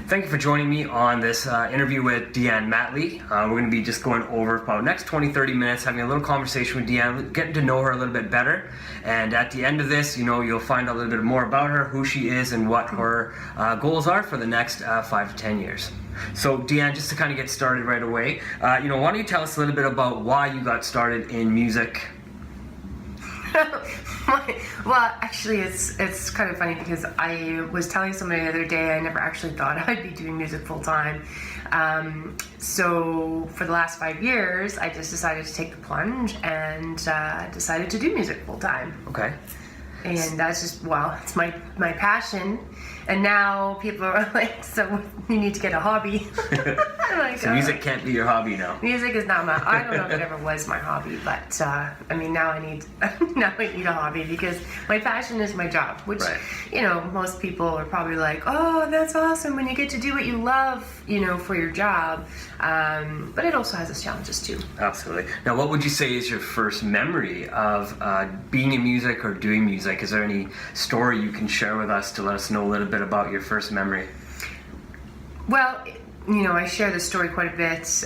Thank you for joining me on this interview with Deanne Matley. We're going to be just going over about the next 20-30 minutes, having a little conversation with Deanne, getting to know her a little bit better. And at the end of this, you'll find out a little bit more about her, who she is, and what her goals are for the next 5 to 10 years. So Deanne, just to kind of get started right away, why don't you tell us a little bit about why you got started in music? Well, actually, it's kind of funny because I was telling somebody the other day I never actually thought I'd be doing music full time. So for the last 5 years, I just decided to take the plunge and decided to do music full time. Okay. And that's just, it's my passion. And now people are like, so you need to get a hobby. I'm like, so music can't be your hobby now. Music is not I don't know if it ever was my hobby, but now I need a hobby because my passion is my job, which, right. Most people are probably like, oh, that's awesome when you get to do what you love, for your job. But it also has its challenges too. Absolutely. Now, what would you say is your first memory of being in music or doing music? Is there any story you can share with us to let us know a little bit about your first memory? Well, I share this story quite a bit,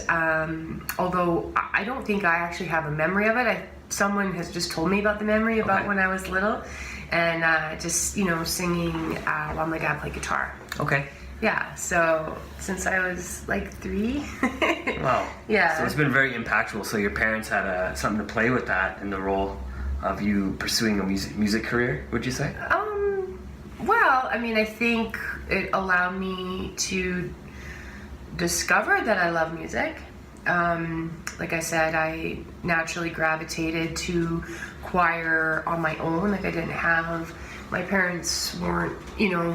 although I don't think I actually have a memory of it. Someone has just told me about the memory about when I was little, and just, singing while my dad played guitar. Okay. Yeah, so since I was like 3. Wow. Yeah. So it's been very impactful. So your parents had something to play with that in the role of you pursuing a music career, would you say? Well, I think it allowed me to discover that I love music. Like I said, I naturally gravitated to choir on my own. Like my parents weren't,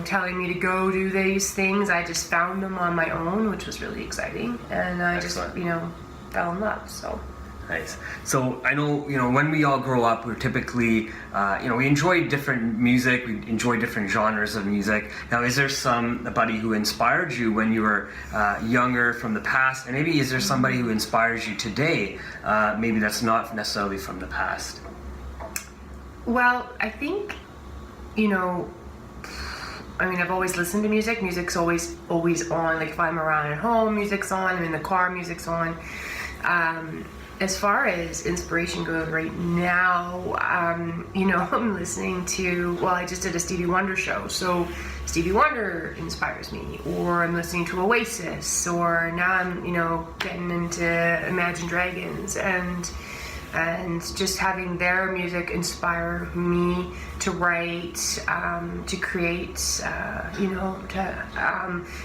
telling me to go do these things. I just found them on my own, which was really exciting. And I Excellent. just, fell in love, so. Nice. So I know, when we all grow up, we're typically, we enjoy different music, we enjoy different genres of music. Now, is there somebody who inspired you when you were younger from the past? And maybe is there somebody who inspires you today, maybe that's not necessarily from the past? Well, I think, I've always listened to music. Music's always on. Like if I'm around at home, music's on. I'm in the car, music's on. As far as inspiration goes right now, I'm listening to, I just did a Stevie Wonder show, so Stevie Wonder inspires me, or I'm listening to Oasis, or now I'm, getting into Imagine Dragons, and just having their music inspire me to write, to create, to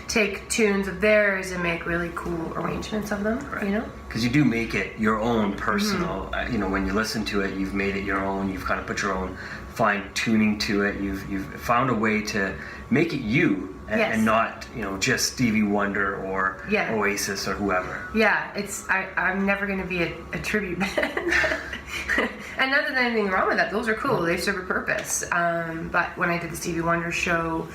take tunes of theirs and make really cool arrangements of them, right. Because you do make it your own personal, when you listen to it, you've made it your own, you've kind of put your own fine tuning to it, you've found a way to make it you, and not, just Stevie Wonder or Oasis or whoever. Yeah, I'm never going to be a tribute band. And not that there's anything wrong with that. Those are cool. They serve a purpose. But when I did the Stevie Wonder show,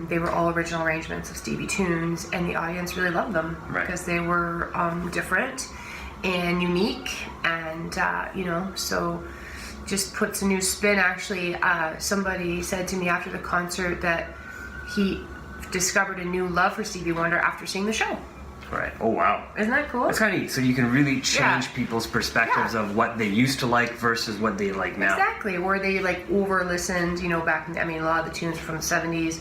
they were all original arrangements of Stevie tunes, and the audience really loved them because they were different and unique, and so just puts a new spin. Actually, somebody said to me after the concert that he discovered a new love for Stevie Wonder after seeing the show. Right. Oh, wow. Isn't that cool? That's kind of neat. So you can really change people's perspectives of what they used to like versus what they like now. Exactly. Or they over-listened, back in, a lot of the tunes are from the 70s.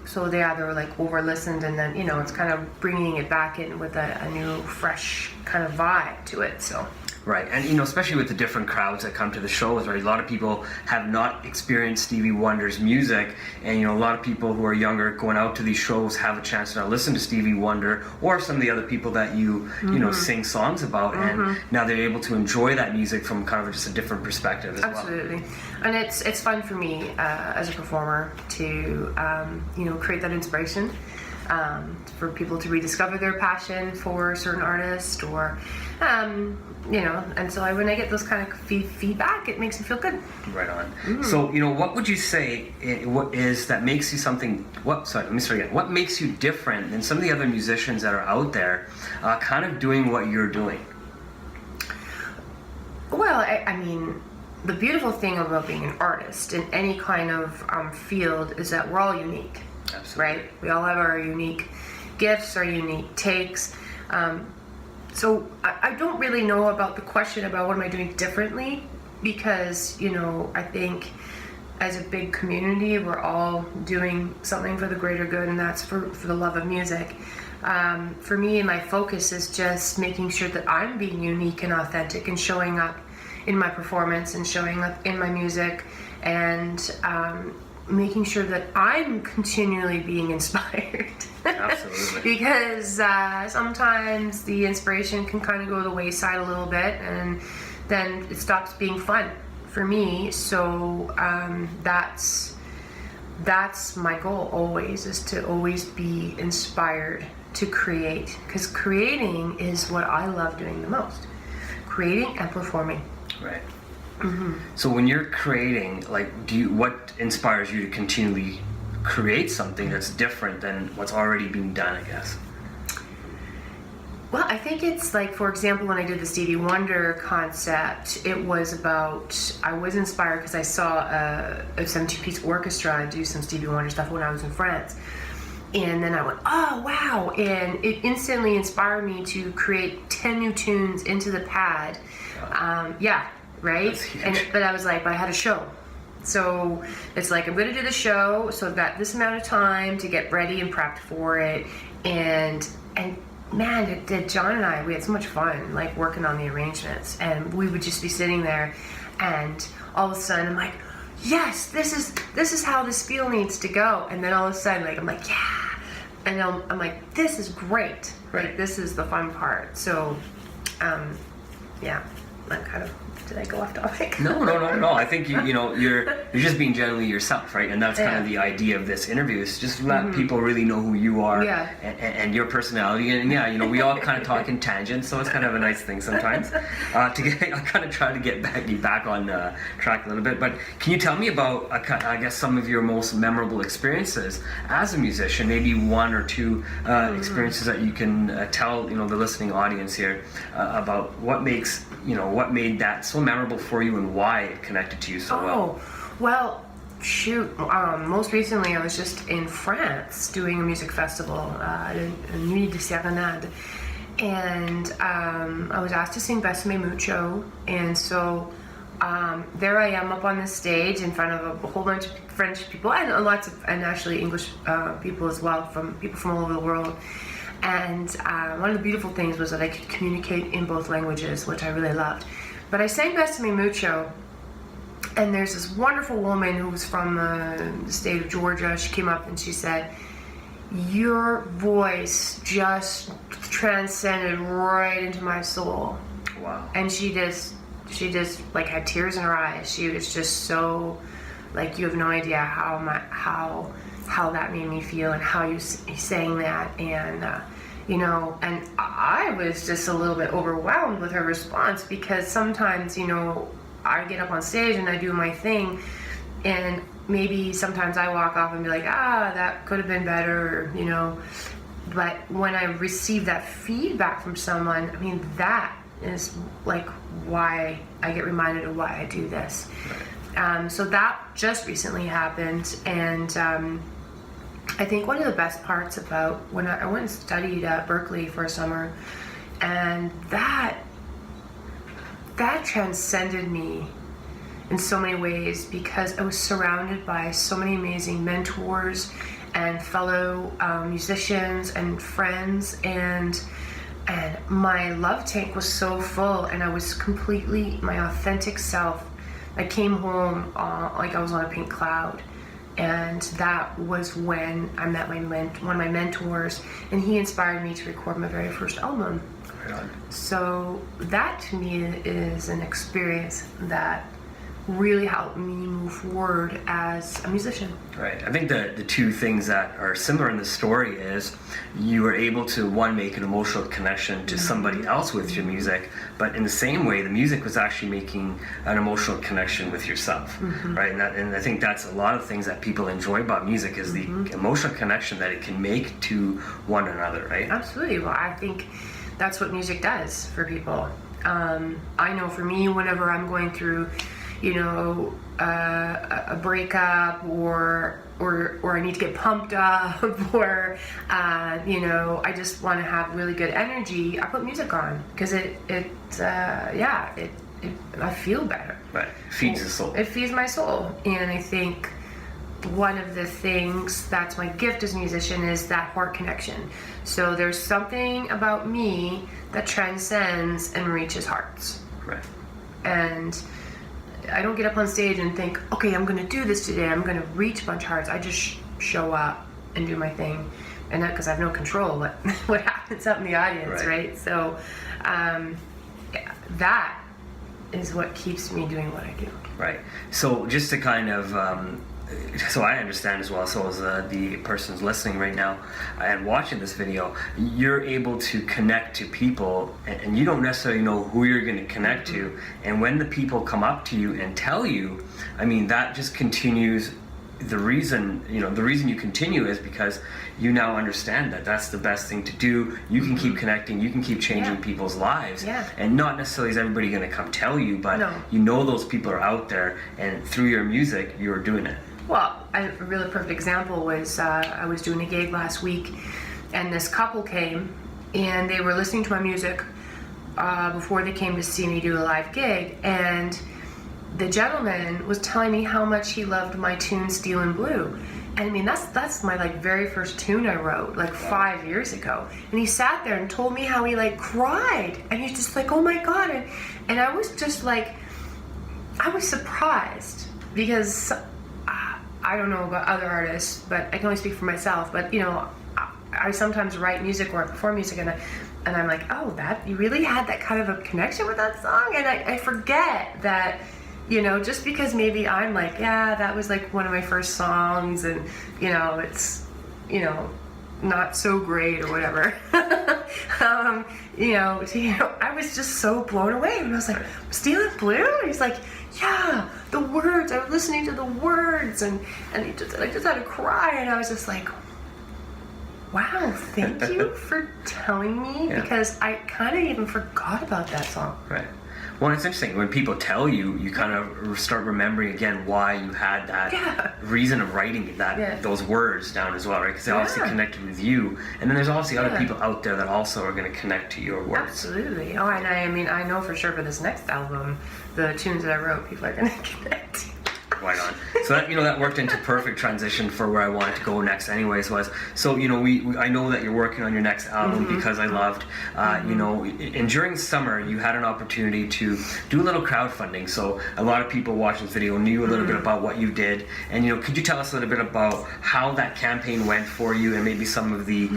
So they either over-listened and then, it's kind of bringing it back in with a new, fresh kind of vibe to it, so. Right, and especially with the different crowds that come to the shows, right? A lot of people have not experienced Stevie Wonder's music, and a lot of people who are younger going out to these shows have a chance to now listen to Stevie Wonder or some of the other people that you sing songs about, and now they're able to enjoy that music from kind of just a different perspective as well. Absolutely, and it's fun for me as a performer to create that inspiration. For people to rediscover their passion for a certain artist, or and so when I get those kind of feedback, it makes me feel good. Right on. So what would you say what is that makes you what makes you different than some of the other musicians that are out there kind of doing what you're doing? Well, the beautiful thing about being an artist in any kind of field is that we're all unique. Absolutely. right? We all have our unique gifts, our unique takes. So I don't really know about the question about what am I doing differently, because, you know, I think as a big community, we're all doing something for the greater good, and that's for the love of music. For me, my focus is just making sure that I'm being unique and authentic and showing up in my performance and showing up in my music, and making sure that I'm continually being inspired. Absolutely. Because sometimes the inspiration can kind of go to the wayside a little bit, and then it stops being fun for me. So that's my goal always, is to always be inspired to create, because creating is what I love doing the most. Creating and performing. Right. Mm-hmm. So when you're creating, like, what inspires you to continually create something that's different than what's already being done, I guess? Well, I think it's like, for example, when I did the Stevie Wonder concept, it was about, I was inspired because I saw a 17-piece orchestra do some Stevie Wonder stuff when I was in France. And then I went, oh, wow. And it instantly inspired me to create 10 new tunes into the pad. Yeah, right? But I was like, but I had a show. So it's like, I'm going to do the show, so I've got this amount of time to get ready and prepped for it. And man, John and I, we had so much fun, like, working on the arrangements. And we would just be sitting there, and all of a sudden I'm like, yes, this is how this feel needs to go. And then all of a sudden, like, I'm like, yeah. And I'm like, this is great. Right? This is the fun part. So, yeah, I'm kind of, did I go off topic? No. I think you're just being generally yourself, right? And that's kind of the idea of this interview, is just let people really know who you are, and your personality. And we all kind of talk in tangents, so it's kind of a nice thing sometimes. I kind of try to get back on track a little bit. But can you tell me about, I guess, some of your most memorable experiences as a musician? Maybe one or two experiences that you can tell the listening audience here about what made that so memorable for you and why it connected to you so well. Well, shoot. Most recently, I was just in France doing a music festival, Nuit de Serenade, and I was asked to sing Besame Mucho, and so there I am up on the stage in front of a whole bunch of French people and and actually English people as well, people from all over the world. And one of the beautiful things was that I could communicate in both languages, which I really loved. But I sang Besame Mucho, and there's this wonderful woman who was from the state of Georgia. She came up and she said, your voice just transcended right into my soul. Wow. And she just like had tears in her eyes. She was just so, like, you have no idea how that made me feel, and how you sang that, and and I was just a little bit overwhelmed with her response, because sometimes I get up on stage and I do my thing, and maybe sometimes I walk off and be like, that could have been better, but when I receive that feedback from someone, I mean, that is like why I get reminded of why I do this. So that just recently happened, and I think one of the best parts about when I went and studied at Berkeley for a summer, and that transcended me in so many ways, because I was surrounded by so many amazing mentors and fellow musicians and friends, and my love tank was so full, and I was completely my authentic self. I came home like I was on a pink cloud. And that was when I met one of my mentors, and he inspired me to record my very first album. Right on. So that to me is an experience that really helped me move forward as a musician. Right. I think the two things that are similar in the story is you were able to, one, make an emotional connection to somebody else with your music, but in the same way, the music was actually making an emotional connection with yourself, right? And I think that's a lot of things that people enjoy about music, is the emotional connection that it can make to one another, right? Absolutely. Well, I think that's what music does for people. I know for me, whenever I'm going through a breakup or or I need to get pumped up, or I just want to have really good energy, I put music on because I feel better. Right, feeds the soul. It feeds my soul, and I think one of the things that's my gift as a musician is that heart connection. So there's something about me that transcends and reaches hearts. Right. And I don't get up on stage and think, okay, I'm going to do this today. I'm going to reach a bunch of hearts. I just show up and do my thing. And that because I have no control what happens out in the audience, right? So that is what keeps me doing what I do. Right. So just to kind of, so I understand as well, so as the person's listening right now and watching this video, you're able to connect to people, and you don't necessarily know who you're going to connect to. And when the people come up to you and tell you, I mean, that just continues. The reason you continue is because you now understand that that's the best thing to do. You can keep connecting, you can keep changing people's lives, and not necessarily is everybody going to come tell you, but you know those people are out there, and through your music you're doing it. Well, a really perfect example was I was doing a gig last week, and this couple came and they were listening to my music before they came to see me do a live gig, and the gentleman was telling me how much he loved my tune Steel and Blue. And I mean, that's my very first tune I wrote 5 years ago. And he sat there and told me how he cried, and he's just oh my God. And I was just I was surprised, because I don't know about other artists, but I can only speak for myself. But I sometimes write music or perform music, and I'm like, oh, that you really had that kind of a connection with that song, and I forget that. Just because maybe I'm that was one of my first songs, and it's not so great or whatever. I was just so blown away, and I was like, Steel and Blue? And he's like, yeah, the words. I was listening to the words, and I just had to cry, and I was just like, wow, thank you for telling me, because I kind of even forgot about that song. Right. Well, it's interesting. When people tell you, you kind of start remembering again why you had that reason of writing those words down as well, right? Because they obviously connected with you. And then there's obviously other people out there that also are going to connect to your words. Absolutely. Oh, and I know for sure for this next album, the tunes that I wrote, people are going to connect. Right on. So that worked into perfect transition for where I wanted to go next anyways I know that you're working on your next album, because I loved and during summer you had an opportunity to do a little crowdfunding, so a lot of people watching this video knew a little bit about what you did, and could you tell us a little bit about how that campaign went for you, and maybe some of the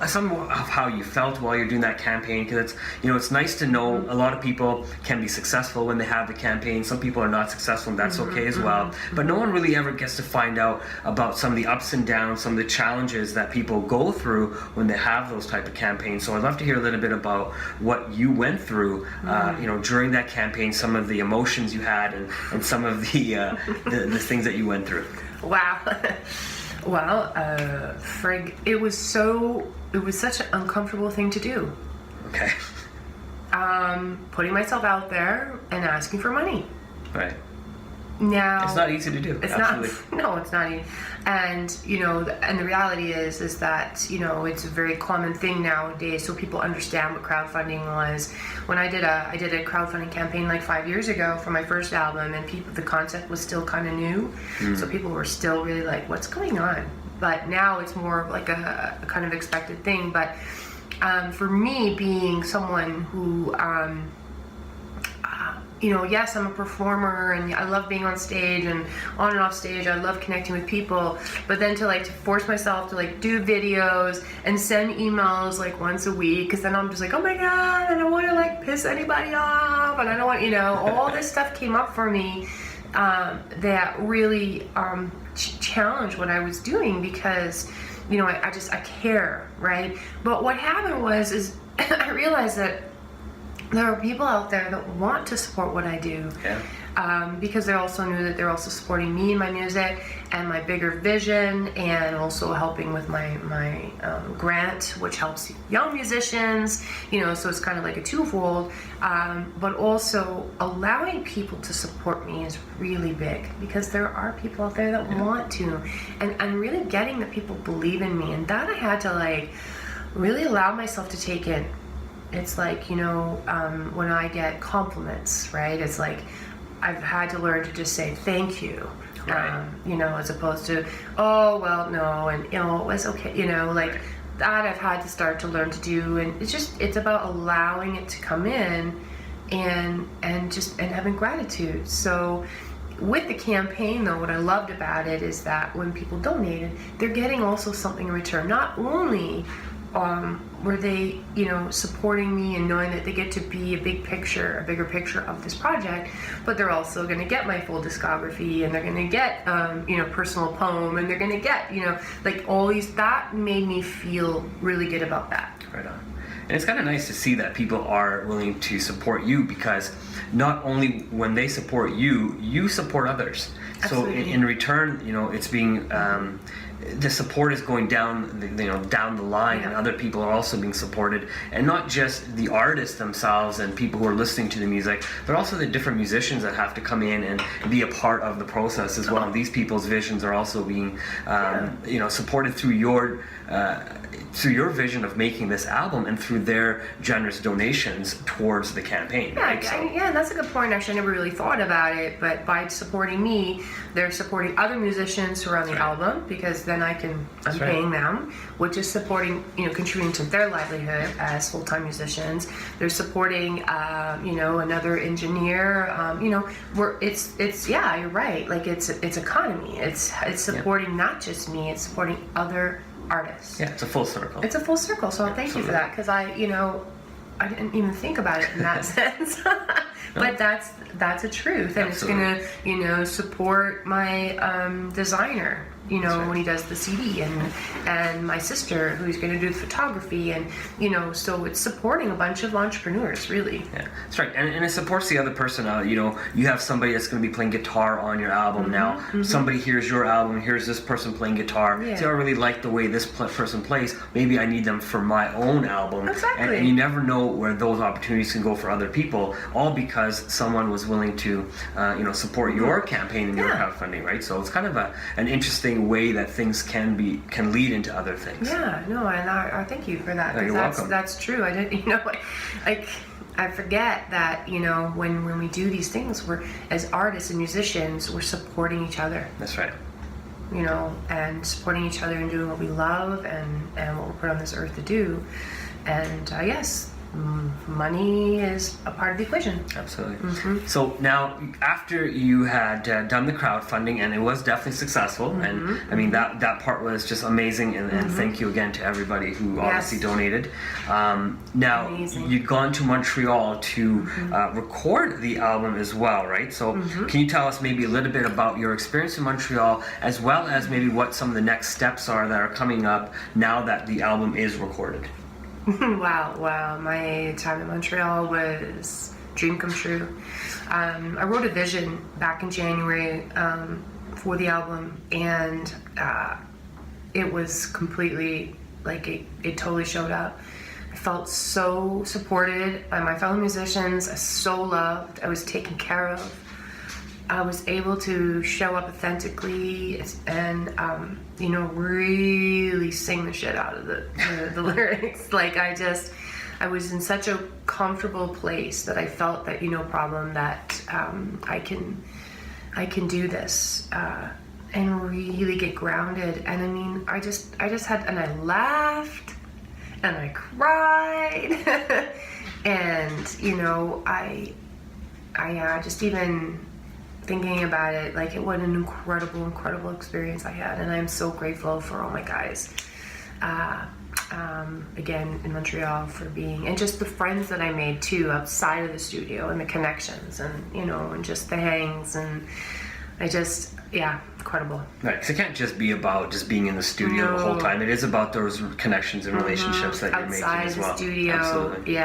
some of how you felt while you're doing that campaign, because it's nice to know a lot of people can be successful when they have the campaign. Some people are not successful, and that's okay as well. But no one really ever gets to find out about some of the ups and downs, some of the challenges that people go through when they have those type of campaigns. So I'd love to hear a little bit about what you went through, during that campaign, some of the emotions you had, and some of the things that you went through. Wow. Well, it was such an uncomfortable thing to do. Okay. Putting myself out there and asking for money. Right. Now, it's not easy to do. It's Absolutely. not. No, it's not easy. And and the reality is that it's a very common thing nowadays. So people understand what crowdfunding was. When I did a crowdfunding campaign 5 years ago for my first album, and the concept was still kind of new, so people were still really what's going on? But now it's more of a kind of expected thing. But for me, being someone who yes, I'm a performer, and I love being on stage and on and off stage. I love connecting with people, but then to force myself to do videos and send emails once a week, because then I'm just oh my God, I don't want to piss anybody off, and I don't want all this stuff came up for me that really challenged what I was doing, because I care, right? But what happened is I realized that there are people out there that want to support what I do. Yeah. because they also knew that they're also supporting me and my music and my bigger vision, and also helping with my grant, which helps young musicians, so it's kind of like a twofold, but also allowing people to support me is really big, because there are people out there that want to, and really getting that people believe in me, and that I had to like really allow myself to take in. It's like, when I get compliments, right, it's like I've had to learn to just say thank you. Right. As opposed to, oh, well, no, and, it was okay, like that I've had to start to learn to do. And it's about allowing it to come in and having gratitude. So with the campaign, though, what I loved about it is that when people donated, they're getting also something in return. Not only were they, supporting me and knowing that they get to be a bigger picture of this project, but they're also going to get my full discography, and they're going to get, personal poem, and they're going to get, like all these. That made me feel really good about that. Right on. And it's kind of nice to see that people are willing to support you, because not only when they support you, you support others. Absolutely. So in return, it's being the support is going down the line, and other people are also being supported, and not just the artists themselves and people who are listening to the music, but also the different musicians that have to come in and be a part of the process as well. These people's visions are also being supported through your vision of making this album, and through their generous donations towards the campaign. Right? That's a good point. Actually, I never really thought about it, but by supporting me, they're supporting other musicians who are on the album, because then I'm paying them, which is supporting, contributing to their livelihood as full-time musicians. They're supporting, another engineer. You're right. Like it's economy. It's supporting not just me. It's supporting other artists. Yeah, it's a full circle. It's a full circle. So thank you for that, because I didn't even think about it in that sense. But that's a truth, and Absolutely. It's gonna support my designer, when he does the CD, and my sister who's gonna do the photography, and so it's supporting a bunch of entrepreneurs, really. Yeah, that's right, and it supports the other person. You have somebody that's going to be playing guitar on your album now. Somebody hears your album, hears this person playing guitar. Yeah. So I really like the way this person plays. Maybe I need them for my own album. Exactly. And you never know where those opportunities can go for other people, all because someone was willing to, support your campaign and your crowdfunding, right? So it's kind of an interesting way that things can lead into other things. Yeah, no, and I thank you for that. You're welcome. That's true. I didn't, I forget that, when we do these things, we're, as artists and musicians, we're supporting each other. That's right. And supporting each other and doing what we love and what we're put on this earth to do. And yes, money is a part of the equation. Absolutely. So now, after you had done the crowdfunding, and it was definitely successful, and I mean that part was just amazing, and thank you again to everybody who obviously donated. Now, Amazing. you'd gone to Montreal to record the album as well, right? So can you tell us maybe a little bit about your experience in Montreal, as well as maybe what some of the next steps are that are coming up now that the album is recorded? Wow. My time in Montreal was a dream come true. I wrote a vision back in January for the album, and it was completely, it totally showed up. I felt so supported by my fellow musicians, so loved. I was taken care of. I was able to show up authentically and, really sing the shit out of the lyrics. I was in such a comfortable place that I felt that, no problem, that I can do this and really get grounded. And I mean, I just had, and I laughed and I cried and, I just even thinking about it, what an incredible experience I had, and I'm so grateful for all my guys, again in Montreal, for being, and just the friends that I made too outside of the studio, and the connections, and and just the hangs, and incredible. Right, because it can't just be about just being in the studio the whole time. It is about those connections and relationships that you're making as well. Outside the studio, Absolutely.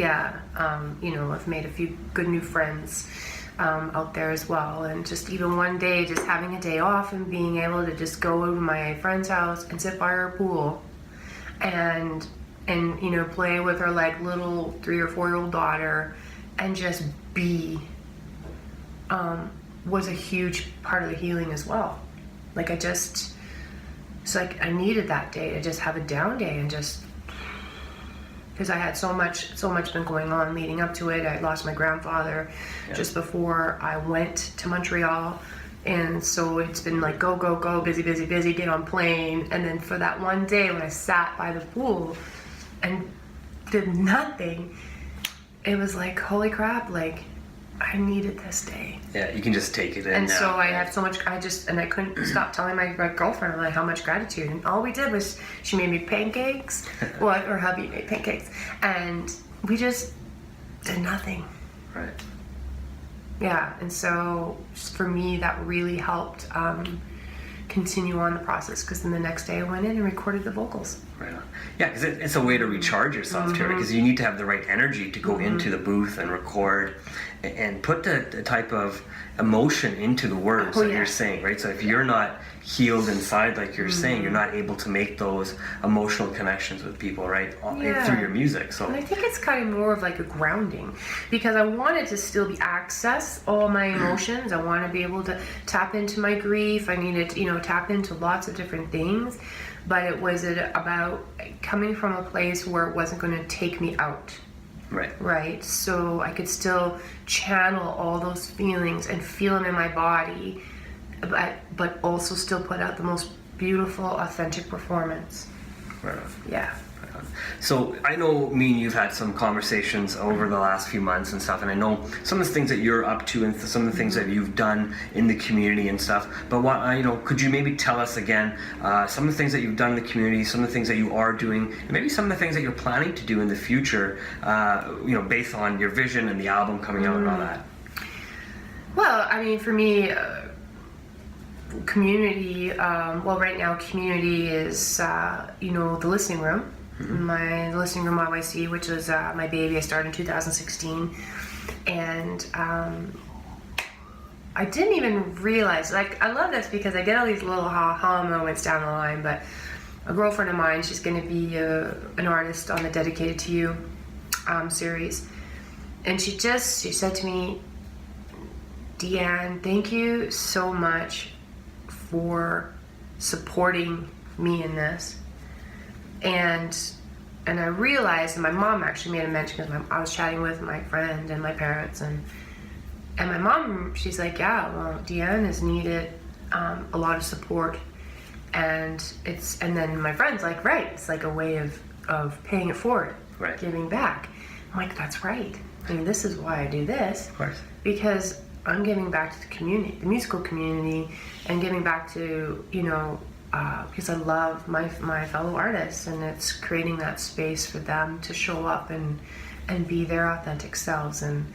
I've made a few good new friends. out there as well. And just even one day, just having a day off and being able to just go over to my friend's house and sit by her pool and you know, play with her like little 3 or 4-year-old daughter and just be was a huge part of the healing as well. Like it's like I needed that day to just have a down day and just, because I had so much been going on leading up to it. I lost my grandfather just before I went to Montreal, and so it's been like go, busy, get on plane. And then for that one day when I sat by the pool and did nothing, it was like, holy crap, like I needed this day. Yeah, you can just take it in. And now. so I had so much, I couldn't stop telling my girlfriend like how much gratitude. And all we did was she made me pancakes, well, her hubby made pancakes, and we just did nothing. Right. Yeah, and so for me that really helped continue on the process, because then the next day I went in and recorded the vocals. Right on. Yeah, because it's a way to recharge yourself too, because you need to have the right energy to go into the booth and record and put the type of emotion into the words that you're saying, right? So if you're not healed inside, like you're saying, you're not able to make those emotional connections with people, right? Through your music. So and I think it's kind of more of like a grounding, because I wanted to still access all my emotions. I want to be able to tap into my grief. I needed to, you know, tap into lots of different things, but it was about coming from a place where it wasn't going to take me out. Right. So I could still channel all those feelings and feel them in my body, but also still put out the most beautiful, authentic performance. Right on. Yeah. Right on. So I know me and you've had some conversations over the last few months and stuff, and I know some of the things that you're up to and some of the things that you've done in the community and stuff. But could you maybe tell us again some of the things that you've done in the community, some of the things that you are doing, and maybe some of the things that you're planning to do in the future, based on your vision and the album coming out and all that? Well, I mean, for me, community, right now community is, the listening room. The listening room YYC, which was my baby. I started in 2016, and I didn't even realize, like, I love this because I get all these little ha-ha moments down the line, but a girlfriend of mine, she's going to be an artist on the Dedicated to You series, and she said to me, Deanne, thank you so much for supporting me in this. And I realized, and my mom actually made a mention, because I was chatting with my friend and my parents, and my mom, she's like, yeah, well, Deanne has needed a lot of support, and then my friend's like, right, it's like a way of paying it forward, right, giving back. I'm like, that's right. I mean, this is why I do this, of course, because I'm giving back to the community, the musical community, and giving back to, because I love my fellow artists, and it's creating that space for them to show up and be their authentic selves. And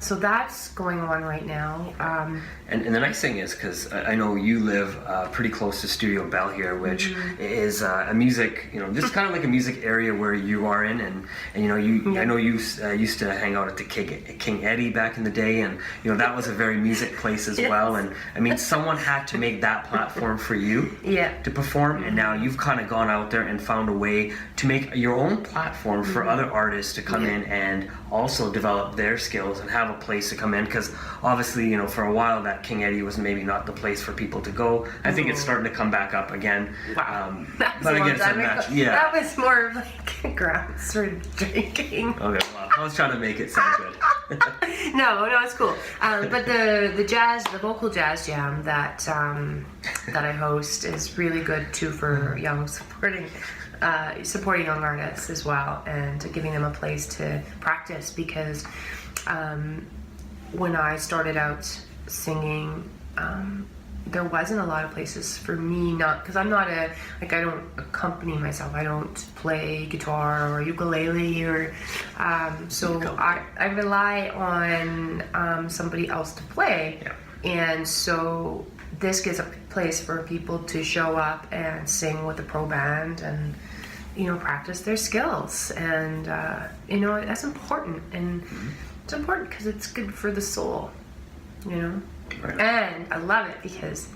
so that's going on right now. And the nice thing is, because I know you live pretty close to Studio Bell here, which is a music, just kind of like a music area where you are in, and I know you used to hang out at the King Eddie back in the day, and that was a very music place as well. And I mean, someone had to make that platform for you to perform, and now you've kind of gone out there and found a way to make your own platform for other artists to come in and also develop their skills and have a place to come in, because obviously, for a while that King Eddie was maybe not the place for people to go. I think it's starting to come back up again. Wow. That was more of like grounds for drinking. Okay, well, I was trying to make it sound good. No, it's cool. But the vocal jazz jam that I host is really good too for supporting young artists as well, and giving them a place to practice, because when I started out singing, there wasn't a lot of places for me, because I'm not I don't accompany myself. I don't play guitar or ukulele, or so I rely on somebody else to play. And so this gives a place for people to show up and sing with a pro band and practice their skills, and that's important. And It's important because it's good for the soul, you know? Right. And I love it because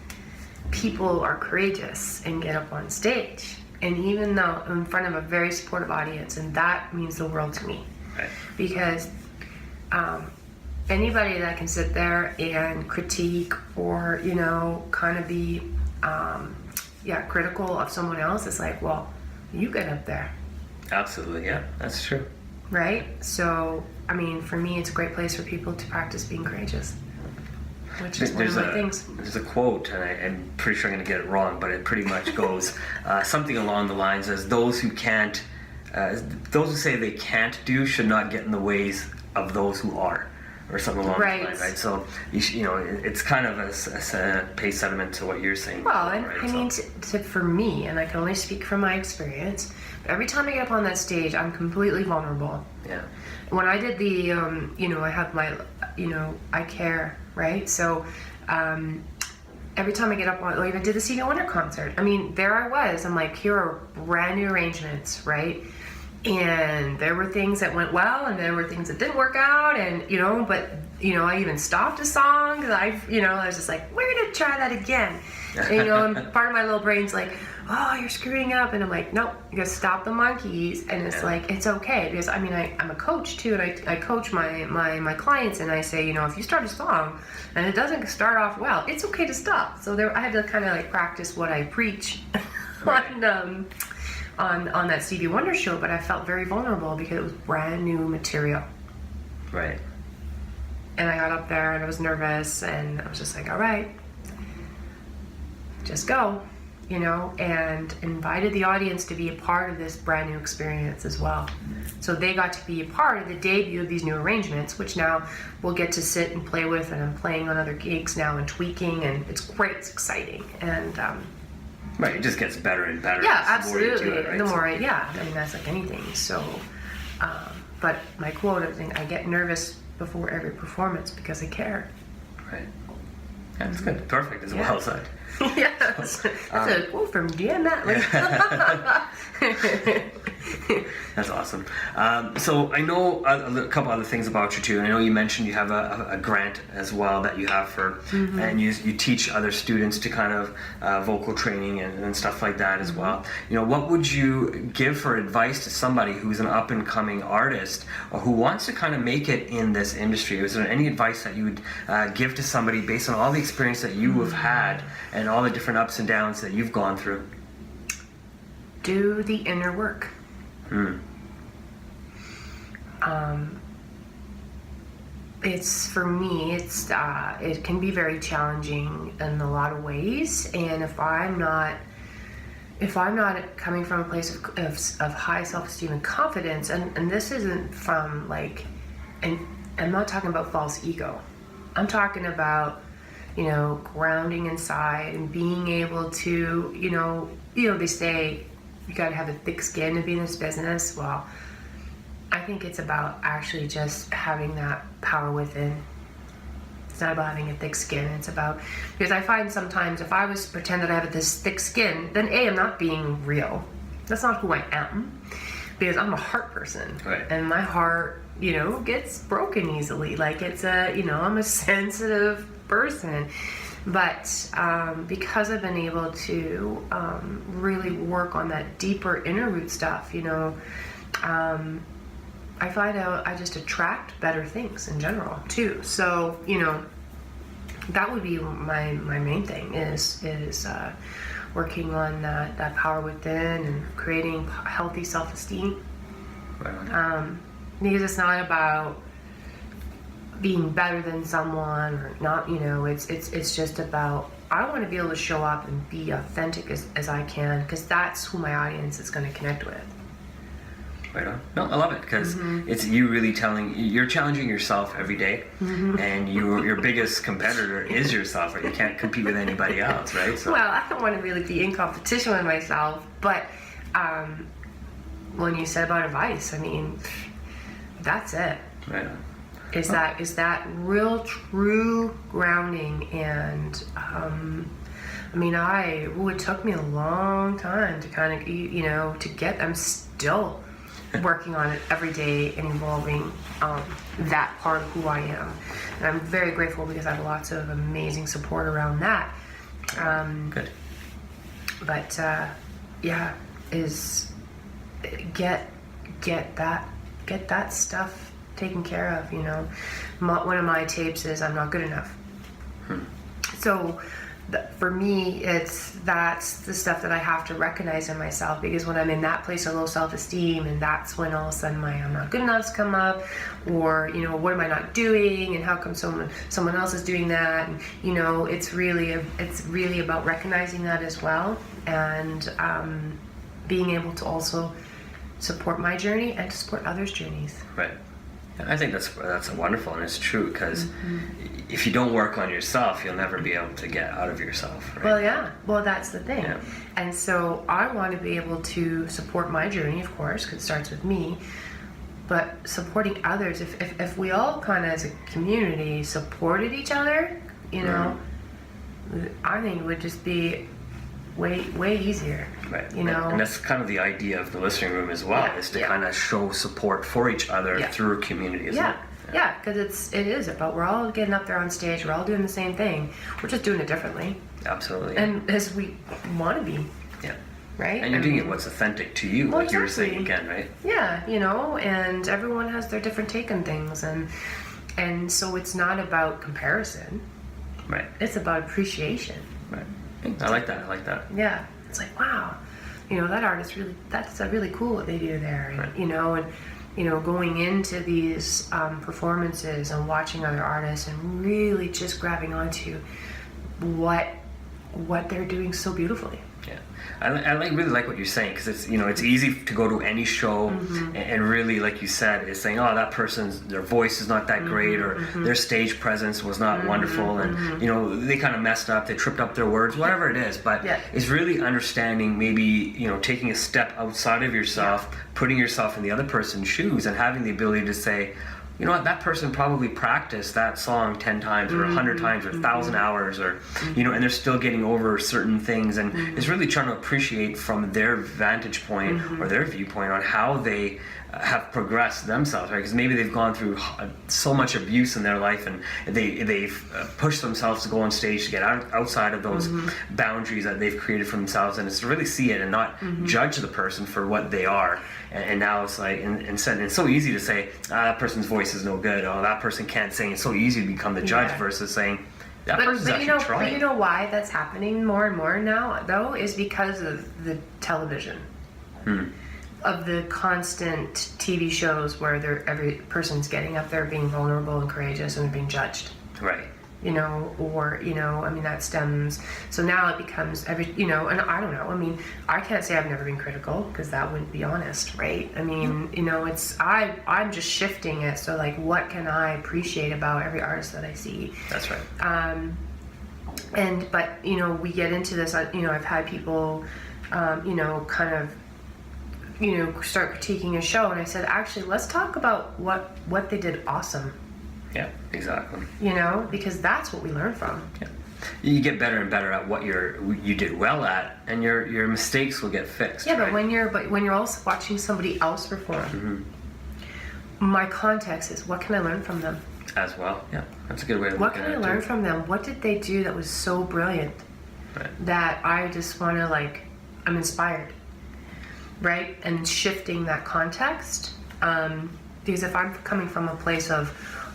people are courageous and get up on stage. And even though I'm in front of a very supportive audience, and that means the world to me. Right. Because anybody that can sit there and critique or, you know, kind of be, critical of someone else, it's like, well, you get up there. Absolutely, yeah, that's true. Right? So, I mean, for me, it's a great place for people to practice being courageous, which is one of my things. There's a quote, and I'm pretty sure I'm going to get it wrong, but it pretty much goes something along the lines as those who say they can't do should not get in the ways of those who are, or something along Right. the line, right? So, you know, it's kind of a pay sediment to what you're saying. Well, before, and right? I mean, for me, and I can only speak from my experience, but every time I get up on that stage, I'm completely vulnerable. Yeah. When I did the, I have my, I care, right? So every time I get up on, I even did the Stevie Wonder concert. I mean, there I was. I'm like, here are brand new arrangements, right? And there were things that went well, and there were things that didn't work out, and but I even stopped a song because I was just like, we're gonna try that again, and part of my little brain's like, oh, you're screwing up, and I'm like, nope, you gotta stop the monkeys, and it's like, it's okay, because I mean, I'm a coach too, and I coach my clients, and I say, if you start a song and it doesn't start off well, it's okay to stop. So I had to kind of like practice what I preach on that Stevie Wonder show, but I felt very vulnerable because it was brand new material. Right. And I got up there and I was nervous, and I was just like, all right, just go, and invited the audience to be a part of this brand new experience as well. So they got to be a part of the debut of these new arrangements, which now we'll get to sit and play with, and I'm playing on other gigs now and tweaking, and it's great, it's exciting. And right, it just gets better and better. yeah, the more you do absolutely. it, right? The more I mean, that's like anything. So, but my quote, I get nervous before every performance because I care. Right. That's good. Perfect. It's well said. Yes. That's a quote from Deanne Matley. That's awesome. So I know a couple other things about you too. I know you mentioned you have a grant as well that you have for, and you teach other students to kind of vocal training and stuff like that as well. What would you give for advice to somebody who's an up and coming artist or who wants to kind of make it in this industry? Is there any advice that you would give to somebody based on all the experience that you have had and all the different ups and downs that you've gone through? Do the inner work. It's for me. It can be very challenging in a lot of ways, and if I'm not coming from a place of high self-esteem and confidence, and this isn't from and I'm not talking about false ego. I'm talking about grounding inside and being able to they say you got to have a thick skin to be in this business. Well, I think it's about actually just having that power within. It's not about having a thick skin. It's about, because I find sometimes if I was to pretend that I have this thick skin, then I'm not being real. That's not who I am, because I'm a heart person. Right. And my heart, gets broken easily. Like I'm a sensitive person. But because I've been able to really work on that deeper inner root stuff, I find out I just attract better things in general too. So that would be my main thing is working on that power within and creating healthy self-esteem. Right. Because it's not about being better than someone or not, it's just about, I want to be able to show up and be authentic as I can, because that's who my audience is going to connect with. Right on. No, I love it, because it's you really you're challenging yourself every day, and your biggest competitor is yourself, right? You can't compete with anybody else, right? So. Well, I don't want to really be in competition with myself, but when you said about advice, I mean, that's it. Right on. Is that real true grounding, and it took me a long time to kind of to get. I'm still working on it every day and evolving that part of who I am. And I'm very grateful because I have lots of amazing support around that. Good. But yeah, is get that stuff taken care of. You know, one of my tapes is I'm not good enough. So for me, that's the stuff that I have to recognize in myself, because when I'm in that place of low self-esteem, and that's when all of a sudden my I'm not good enough's come up, or you know, what am I not doing, and how come someone else is doing that, and you know, it's really about recognizing that as well, and being able to also support my journey and to support others' journeys. Right. And I think that's wonderful, and it's true, because if you don't work on yourself, you'll never be able to get out of yourself. Right? Well, yeah. Well, that's the thing. Yeah. And so I want to be able to support my journey, of course, because it starts with me, but supporting others. If we all kind of as a community supported each other, you know, I think it would just be way easier. Right. You know, and that's kind of the idea of the listening room as well, is to kind of show support for each other through community, isn't it? Yeah, because it is about, we're all getting up there on stage, we're all doing the same thing, we're just doing it differently. Absolutely. And as we want to be. Yeah. Right? And you're doing it what's authentic to you, Well, like you were exactly. saying again, right? Yeah, you know, and everyone has their different take on things, and so it's not about comparison. Right. It's about appreciation. Right. I like that. Yeah. It's like, wow, you know, that artist that's really cool what they do there. And, Right. you know, and you know, going into these performances and watching other artists and really just grabbing onto what they're doing so beautifully. Yeah, I really like what you're saying, because it's, you know, it's easy to go to any show and really, like you said, is saying, oh, that their voice is not that great, or their stage presence was not wonderful, and you know, they kind of messed up, they tripped up their words, whatever it is. But it's really understanding, maybe, you know, taking a step outside of yourself, putting yourself in the other person's shoes, and having the ability to say, you know what, that person probably practiced that song 10 times or 100 times or 1,000 hours, or you know, and they're still getting over certain things, and it's really trying to appreciate from their vantage point or their viewpoint on how they have progressed themselves, right? Because maybe they've gone through so much abuse in their life, and they've pushed themselves to go on stage to get outside of those boundaries that they've created for themselves, and it's to really see it and not judge the person for what they are. And now it's like, and it's so easy to say, that person's voice is no good, oh, that person can't sing. It's so easy to become the judge versus saying, that person's actually trying. But you know why that's happening more and more now, though, is because of the television. Of the constant TV shows where every person's getting up there being vulnerable and courageous, and they're being judged. Right. You know, or, you know, I mean, that stems, so now it becomes you know, and I don't know, I mean, I can't say I've never been critical, because that wouldn't be honest, right? I mean, you know, I'm just shifting it, so like, what can I appreciate about every artist that I see? That's right. But, you know, we get into this, you know, I've had people, you know, kind of, you know, start critiquing a show, and I said, actually, let's talk about what they did awesome. Yeah, exactly. You know, because that's what we learn from. Yeah. You get better and better at what you did well at, and your mistakes will get fixed. Yeah, right? but when you're also watching somebody else perform, my context is, what can I learn from them? As well, yeah, that's a good way to What look can at I it. learn from them? What did they do that was so brilliant that I just want to, like, I'm inspired, right? And shifting that context, because if I'm coming from a place of,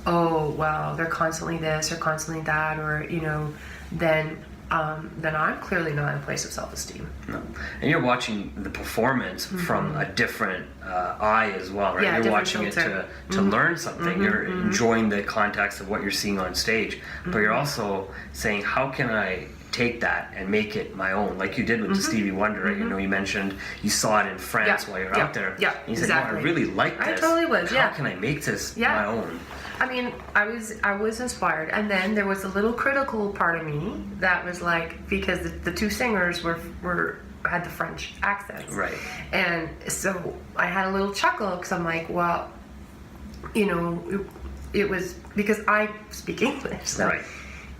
oh, well, they're constantly this or constantly that, or, you know, then I'm clearly not in a place of self-esteem. No. And you're watching the performance from a different eye as well, right? Yeah, you're different watching filter. it to learn something. You're enjoying the context of what you're seeing on stage, but you're also saying, how can I take that and make it my own, like you did with the Stevie Wonder, right? You know, you mentioned you saw it in France while you're out there. Yeah, and you exactly. said, no, I really like this. I totally was, How can I make this my own? I mean, I was inspired, and then there was a little critical part of me that was like, because the two singers had the French accents, right? And so I had a little chuckle, because I'm like, well, you know, it was because I speak English, so. Right.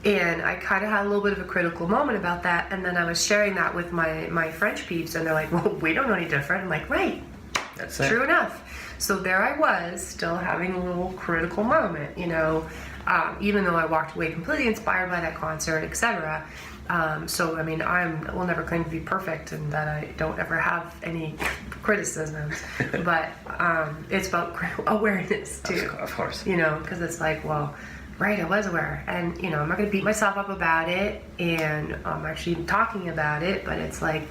And I kind of had a little bit of a critical moment about that, and then I was sharing that with my French peeps, and they're like, well, we don't know any different. I'm like, right. That's it. True enough. So there I was, still having a little critical moment, even though I walked away completely inspired by that concert, etc. So, I mean, I will never claim to be perfect and that I don't ever have any criticisms, but it's about awareness too. Of course. Because it's like, well, right, I was aware, and I'm not going to beat myself up about it, and I'm actually talking about it, but it's like,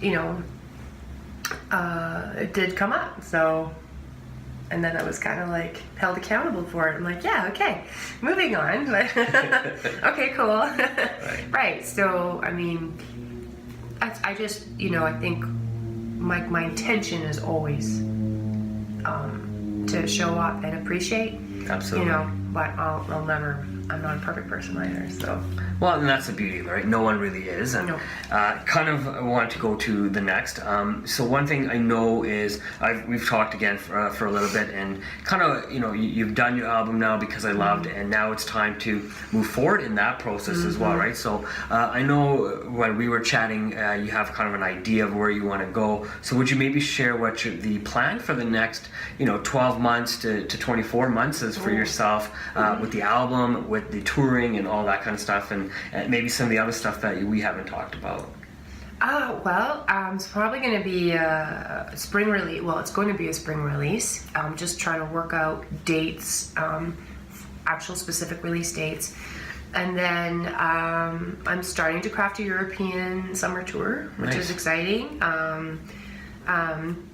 it did come up, so. And then I was kind of like held accountable for it. I'm like, yeah, okay, moving on. Okay, cool. Right. So, I mean, I just, I think my intention is always to show up and appreciate. Absolutely. But I'll never. I'm not a perfect person either. So. Well, and that's the beauty, right? No one really is. And No. Kind of want to go to the next. So one thing I know is we've talked again for a little bit, and kind of you've done your album now because I loved, and now it's time to move forward in that process as well, right? So I know when we were chatting, you have kind of an idea of where you want to go. So would you maybe share what the plan for the next 12 months to 24 months is for yourself with the album, with the touring, and all that kind of stuff, and maybe some of the other stuff that we haven't talked about? It's probably going to be a spring release. Well, it's going to be a spring release. I'm just trying to work out dates, actual specific release dates. And then I'm starting to craft a European summer tour, which is exciting. And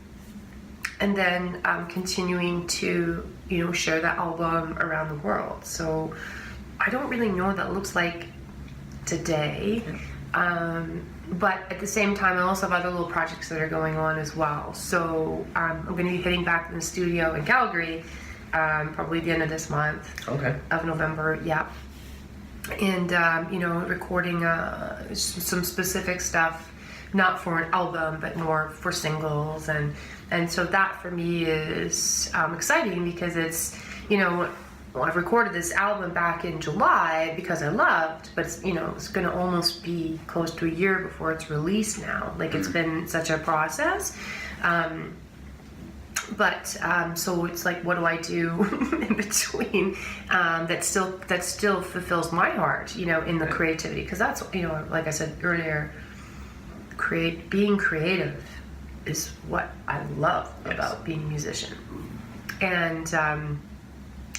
then continuing to, share that album around the world. So I don't really know what that looks like today. But at the same time, I also have other little projects that are going on as well. So I'm going to be heading back to the studio in Calgary, probably the end of this month. Okay. Of November, yeah. And, recording some specific stuff, not for an album, but more for singles. And so that for me is exciting because it's, I've recorded this album back in July because I loved, but it's, it's going to almost be close to a year before it's released now. Like it's been such a process. So it's like, what do I do in between that still fulfills my heart, in the creativity? Because that's, like I said earlier, being creative is what I love about being a musician. And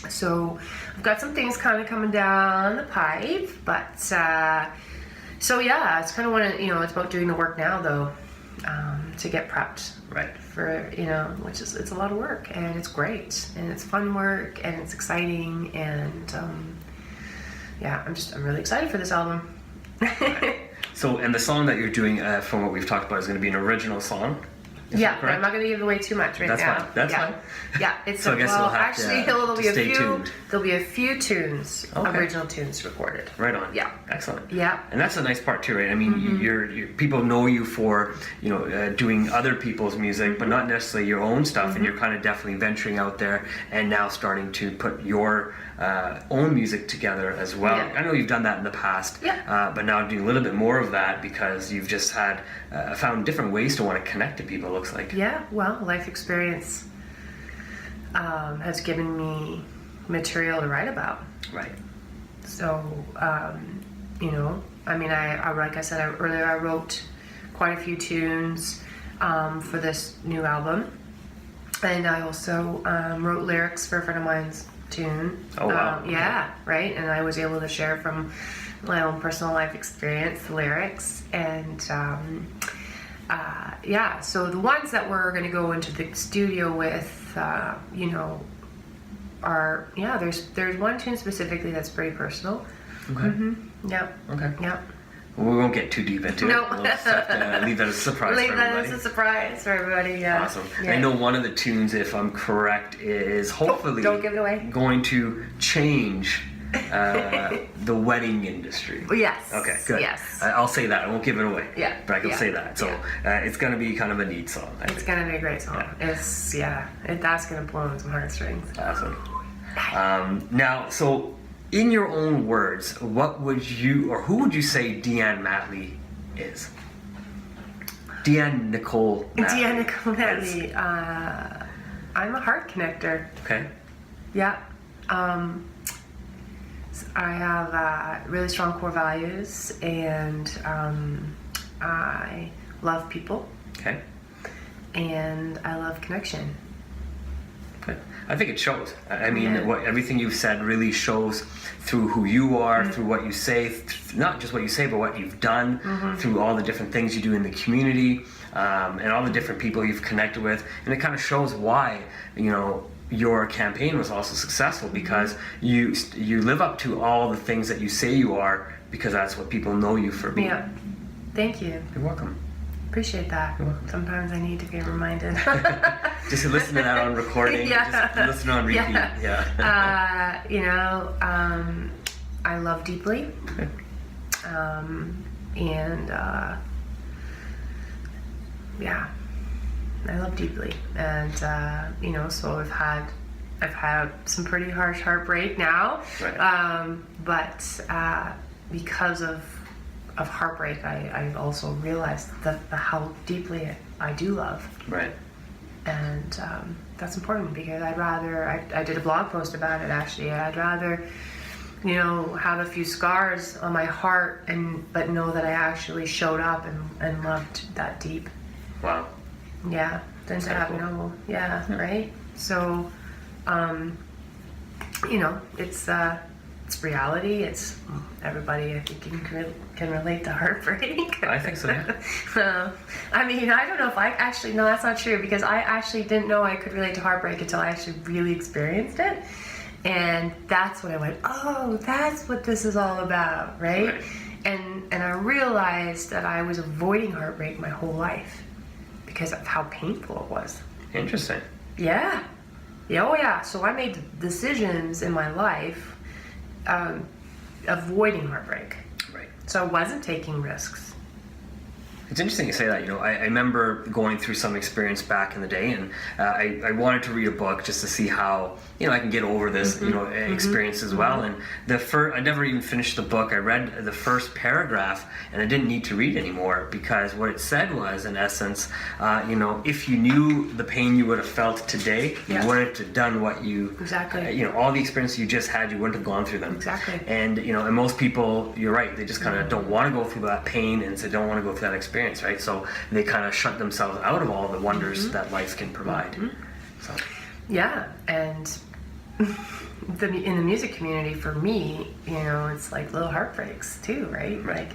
so I've got some things kind of coming down the pipe, but it's kind of what it's about doing the work now though, to get prepped. Right. For, which is, it's a lot of work, and it's great, and it's fun work, and it's exciting, and I'm really excited for this album. Right. So, and the song that you're doing, from what we've talked about, is going to be an original song. But I'm not going to give away too much now. That's fine. Yeah, it's so I guess we'll have there'll be stay tuned. There'll be a few tunes, original tunes recorded. Right on. Yeah. Excellent. Yeah. And that's a nice part too, right? I mean, you're people know you for doing other people's music, but not necessarily your own stuff. And you're kind of definitely venturing out there and now starting to put your own music together as well. Yeah. I know you've done that in the past, but now doing a little bit more of that because you've just had found different ways to want to connect to people. It looks like. Yeah. Well, life experience has given me material to write about. Right. So, I like I said earlier, I wrote quite a few tunes for this new album, and I also wrote lyrics for a friend of mine's tune. Oh wow! Right. And I was able to share from my own personal life experience the lyrics, and so the ones that we're going to go into the studio with, are there's one tune specifically that's pretty personal. Okay. Mm-hmm. Yep. Okay. Yep. Well, we won't get too deep into it. We'll just have to leave that as a surprise for everybody. Leave that as a surpise for everybody, yeah. Awesome. Yeah. I know one of the tunes, if I'm correct, is hopefully don't give it away. Going to change the wedding industry. Yes. Okay, good. Yes. I'll say that. I won't give it away. Yeah. But I can say that. So it's going to be kind of a neat song. It's going to be a great song. Yeah. That's going to pull on some heartstrings. Awesome. Now, so in your own words, what would you, or who would you say Deanne Matley is? Deanne Nicole Matley. Deanne Matley. I'm a heart connector. Okay. Yeah. I have really strong core values, and I love people, Okay. and I love connection. Good. I think it shows. I mean, Yeah. everything you've said really shows through who you are, through what you say, not just what you say, but what you've done, through all the different things you do in the community, and all the different people you've connected with. And it kind of shows why, your campaign was also successful, because you live up to all the things that you say you are, because that's what people know you for being. Yeah. Thank you. You're welcome. Appreciate that. You're welcome. Sometimes I need to be reminded. Just listen to that on recording. Yeah. Just listen on repeat. Yeah. I love deeply. Okay. I love deeply, and so I've had some pretty harsh heartbreak now, Right. but because of heartbreak, I've also realized how deeply I do love, Right. and that's important, because I did a blog post about it actually. I'd rather have a few scars on my heart, but know that I actually showed up and loved that deep. Wow. Yeah, than to have cool. no. Yeah, right. So, it's reality. It's everybody. I think can relate to heartbreak. I think so. Yeah. I mean, I don't know if no, that's not true, because I actually didn't know I could relate to heartbreak until I actually really experienced it. And that's when I went, oh, that's what this is all about, right? Right. And I realized that I was avoiding heartbreak my whole life because of how painful it was. Interesting. Yeah. Yeah, oh yeah. So I made decisions in my life avoiding heartbreak. Right. So I wasn't taking risks. It's interesting you say that. I remember going through some experience back in the day, and I wanted to read a book just to see how I can get over this experience as well. And I never even finished the book. I read the first paragraph, and I didn't need to read anymore, because what it said was, in essence, if you knew the pain you would have felt today, Yeah. you wouldn't have done what you Exactly. all the experience you just had, you wouldn't have gone through them. Exactly. And and most people, you're right, they just kind of don't want to go through that pain, and so don't want to go through that experience, right? So they kind of shut themselves out of all the wonders that life can provide. So Yeah, and in the music community, for me, it's like little heartbreaks too, right? Right.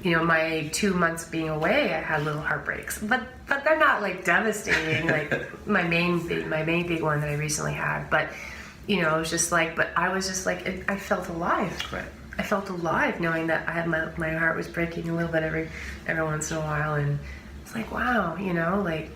Like, my 2 months being away, I had little heartbreaks, but they're not like devastating, like my main big one that I recently had. But it was just like, but I was just like, I felt alive. Right. I felt alive knowing that I had my heart was breaking a little bit every once in a while, and it's like, wow, like,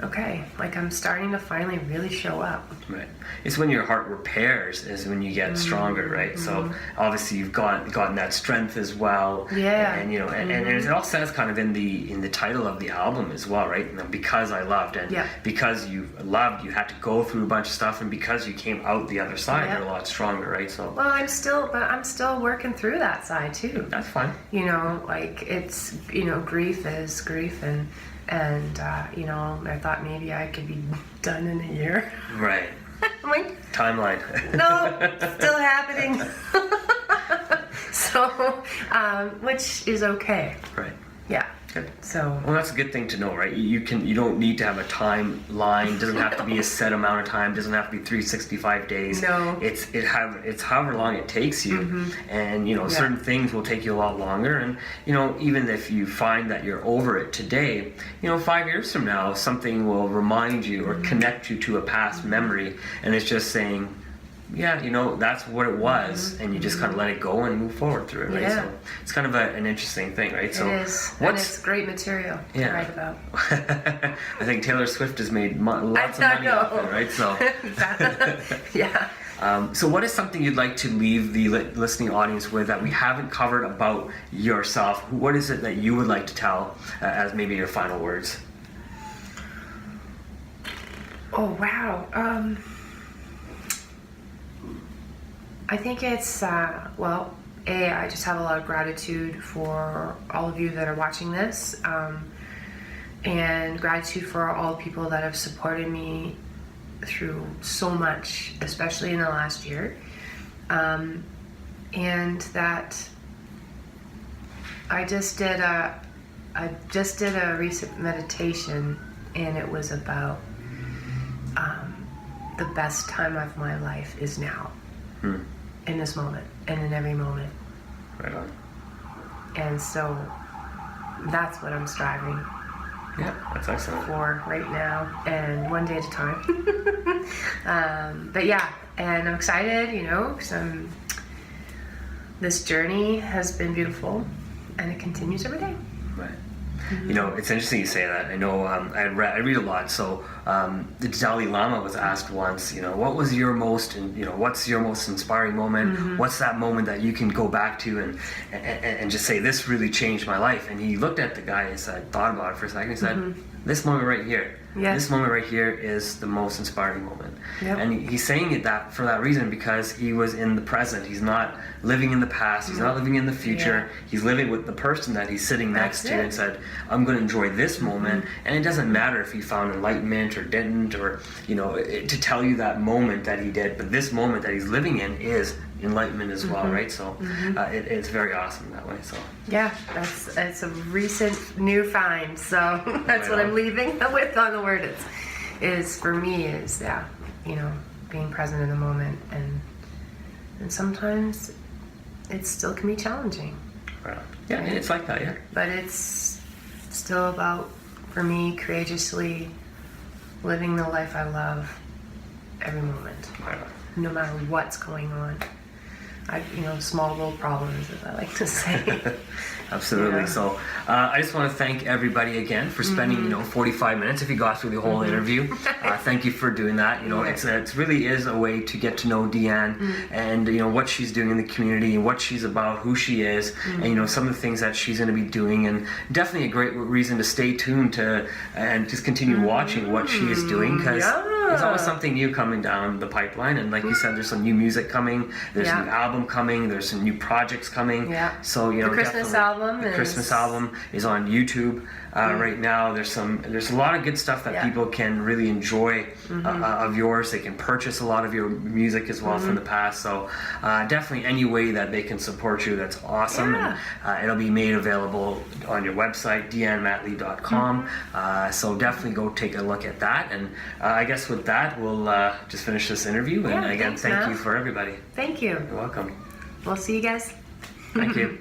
okay, like I'm starting to finally really show up. Right. It's when your heart repairs is when you get stronger, right? So obviously you've gotten that strength as well. Yeah. And and it all says kind of in the title of the album as well, right? Because I loved, and Yeah. because you loved, you had to go through a bunch of stuff, and because you came out the other side, Yeah. you're a lot stronger, right? So Well, I'm still working through that side too. that's fine. Like it's grief is grief, and I thought maybe I could be done in a year. Right. I'm like, Timeline. no, still happening. So, which is okay. Right. Yeah. Good. So. Well, that's a good thing to know, right? You don't need to have a timeline. Doesn't have to be a set amount of time. Doesn't have to be 365 days. No. It's however long it takes you, and certain things will take you a lot longer. And even if you find that you're over it today, 5 years from now, something will remind you or connect you to a past memory, and it's just saying, yeah, that's what it was, and you just kind of let it go and move forward through it, right? Yeah. So it's kind of an interesting thing, right? So It is. And it's great material to Yeah. write about. I think Taylor Swift has made lots of money off it, right? So, Yeah. so what is something you'd like to leave the listening audience with that we haven't covered about yourself? What is it that you would like to tell as maybe your final words? Oh, wow. I think it's, I just have a lot of gratitude for all of you that are watching this. and gratitude for all the people that have supported me through so much, especially in the last year. And that I just did a recent meditation, and it was about the best time of my life is now, in this moment, and in every moment. Right on. And so that's what I'm striving Yeah, that's excellent. for right now, and one day at a time. But yeah, and I'm excited, you know, because this journey has been beautiful, and it continues every day. Right. You know, it's interesting you say that. I know I read a lot. So the Dalai Lama was asked once, you know, what's your most inspiring moment? What's that moment that you can go back to and just say, this really changed my life? And he looked at the guy and said, thought about it for a second. He said, this moment right here. Yeah. This moment right here is the most inspiring moment. Yep. And he's saying it that for that reason, because he was in the present. He's not living in the past. He's not living in the future. Yeah. He's living with the person that he's sitting next That's to, it. and said, I'm going to enjoy this moment. And it doesn't matter if he found enlightenment or didn't, or, you know, to tell you that moment that he did. But this moment that he's living in is enlightenment as well, right? So it's very awesome that way. So Yeah, it's a recent new find. So that's Right what on. I'm leaving with on the word. Is for me is, yeah, you know, being present in the moment, and sometimes it still can be challenging, right on. Yeah, it's like that. Yeah. but it's still about, for me, courageously living the life I love every moment, Right on. no matter what's going on. Small little problems, as I like to say. Absolutely. Yeah. So I just want to thank everybody again for spending 45 minutes. If you got through the whole interview, thank you for doing that. You know, Yeah. it really is a way to get to know Deanne and what she's doing in the community and what she's about, who she is, and some of the things that she's going to be doing, and definitely a great reason to stay tuned to and just continue watching what she is doing, because there's always something new coming down the pipeline. And like you said, there's some new music coming. There's a new album coming. There's some new projects coming. Yeah. So The Christmas album The is- Christmas album is on YouTube right now. There's a lot of good stuff that people can really enjoy of yours. They can purchase a lot of your music as well from the past. So definitely any way that they can support you, that's awesome. Yeah. And it'll be made available on your website, deannematley.com. So definitely go take a look at that. And I guess with that, we'll just finish this interview. And Yeah, again, thanks, thank Matt. you for everybody. Thank you. You're welcome. We'll see you guys. Thank you.